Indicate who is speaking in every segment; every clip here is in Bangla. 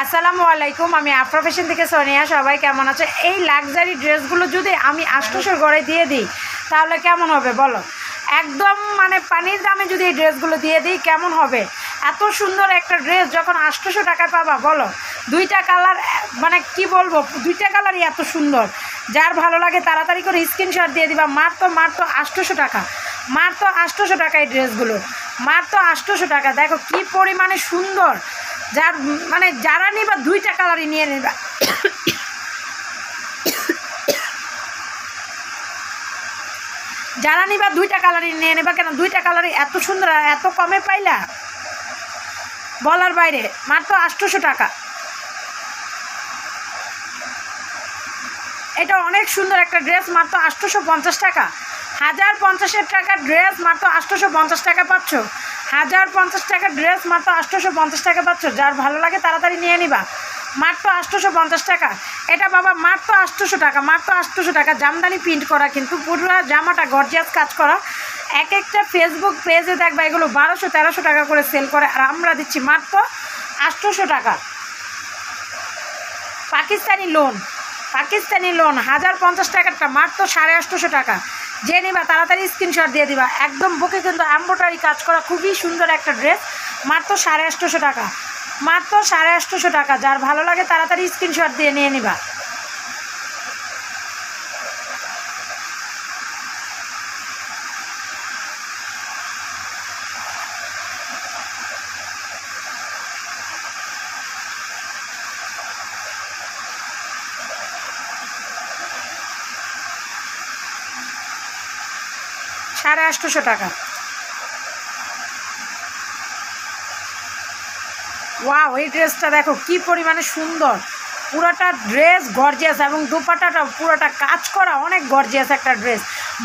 Speaker 1: আসসালামু আলাইকুম, আমি আফরা ফ্যাশন থেকে সোনিয়া। সবাই কেমন আছে? এই লাক্সারি ড্রেসগুলো যদি আমি 800 করে দিয়ে দিই তাহলে কেমন হবে বলো? একদম মানে পানির দামে যদি এই ড্রেসগুলো দিয়ে দিই কেমন হবে? এত সুন্দর একটা ড্রেস যখন 800 টাকায় পাবা বলো। দুইটা কালার, মানে কি বলবো, দুইটা কালারই এত সুন্দর। যার ভালো লাগে তাড়াতাড়ি করে স্ক্রিনশট দিয়ে দিবা। মাত্র 800 টাকা, মাত্র 800 টাকা এই ড্রেসগুলো, মাত্র 800 টাকা। দেখো কি পরিমাণে সুন্দর। যার মানে যারা নিবা দুইটা কালারই নিয়ে নেবা। যারা নিবা দুইটা কালারই নিয়ে নেবা। কেন দুইটা কালারই এত সুন্দর, এত কমে পাইলা বলার বাইরে। মাত্র 800 টাকা। এটা অনেক সুন্দর একটা ড্রেস, মাত্র 850 টাকা। 1050 টাকার ড্রেস মাত্র 850 টাকা পাচ্ছ। 1050 টাকার ড্রেস মাত্র 850 টাকা পাচ্ছ। যার ভালো লাগে তাড়াতাড়ি নিয়ে নিবা। মাত্র 850 টাকা। এটা বাবা মাত্র 800 টাকা, মাত্র 800 টাকা। জামদানি প্রিন্ট করা, কিন্তু পুরো জামাটা গর্জিয়াস কাজ করা। এক একটা ফেসবুক পেজে দেখবা এগুলো 1200-1300 টাকা করে সেল করে, আর আমরা দিচ্ছি মাত্র 800 টাকা। পাকিস্তানি লোন 1050 টাকারটা মাত্র 850 টাকা। যে নিবা তাড়াতাড়ি স্ক্রিনশট দিয়ে দিবা। একদম বুকে কিন্তু এমব্রয়ডারি কাজ করা, খুবই সুন্দর একটা ড্রেস, মাত্র 850 টাকা, মাত্র 850 টাকা। যার ভালো লাগে তাড়াতাড়ি স্ক্রিনশট দিয়ে নিয়ে নিবা। সাড়ে 850 টাকা। ওয়াও, এই ড্রেসটা দেখো কি পরিমাণে সুন্দর। পুরোটা ড্রেস গর্জিয়াস এবং দুপাট্টাটা পুরোটা কাজ করা, অনেক গর্জিয়াস একটা ড্রেস।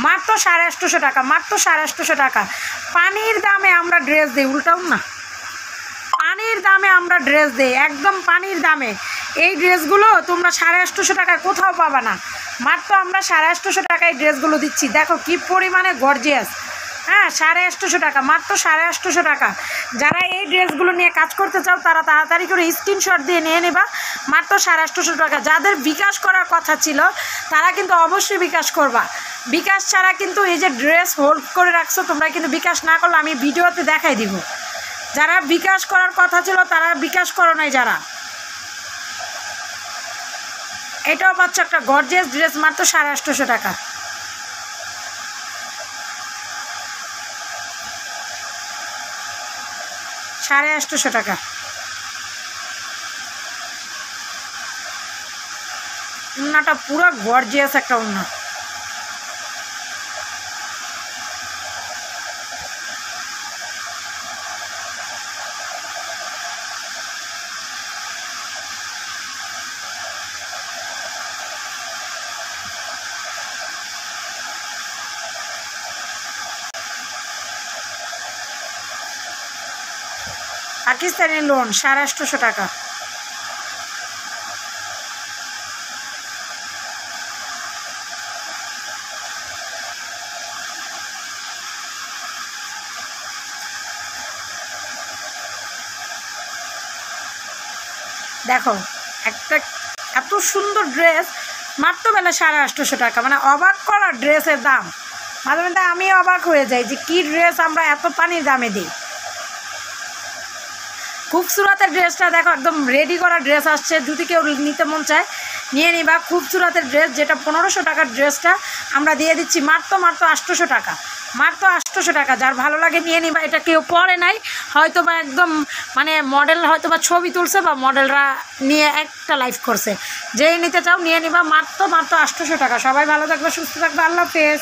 Speaker 1: মাত্র 850 টাকা, মাত্র 850 টাকা। পানির দামে আমরা ড্রেস দিই, উল্টাও না, পানির দামে আমরা ড্রেস দিই, একদম পানির দামে। এই ড্রেসগুলো তোমরা 850 টাকায় কোথাও পাবা না। মাত্র আমরা 850 টাকায় ড্রেসগুলো দিচ্ছি। দেখো কি পরিমাণে গর্জিয়াস। হ্যাঁ, 850 টাকা, মাত্র 850 টাকা। যারা এই ড্রেসগুলো নিয়ে কাজ করতে চাও তারা তাড়াতাড়ি করে স্ক্রিনশট দিয়ে নিয়ে নেবা। মাত্র 850 টাকা। যাদের বিকাশ করার কথা ছিল তারা কিন্তু অবশ্যই বিকাশ করবা। বিকাশ ছাড়া কিন্তু এই যে ড্রেস হোল্ড করে রাখছো তোমরা, কিন্তু বিকাশ না করলে আমি ভিডিওতে দেখাই দিব। যারা বিকাশ করার কথা ছিল তারা বিকাশ করো নাই যারা। এটাও পাচ্ছ একটা গর্জিয়াস ড্রেস, মাত্র 850 টাকা। সাড়ে 850 টাকা। উন্নাটা পুরো গর্জিয়াস একটা উন্না। পাকিস্তানি লোন 850 টাকা। দেখো একটা এত সুন্দর ড্রেস, মাত্র বেলা 850 টাকা। মানে অবাক করা ড্রেসের দাম। মাঝে মাঝে আমি অবাক হয়ে যাই যে কী ড্রেস আমরা এত পানির দামে দিই। খুবসুরতের ড্রেসটা দেখো, একদম রেডি করা ড্রেস আসছে। যদি কেউ নিতে মন চায় নিয়ে নিবা। খুবসুরতের ড্রেস, যেটা 1500 টাকার ড্রেসটা আমরা দিয়ে দিচ্ছি মাত্র 800 টাকা, মাত্র 800 টাকা। যার ভালো লাগে নিয়ে নিবা। এটা কেউ পরে নাই হয়তো বা, একদম মানে মডেল হয়তো বা ছবি তুলছে বা মডেলরা নিয়ে একটা লাইভ করছে। যেই নিতে চাও নিয়ে নিবা। মাত্র 800 টাকা। সবাই ভালো থাকবে, সুস্থ থাকবে। আল্লাহ হাফেজ।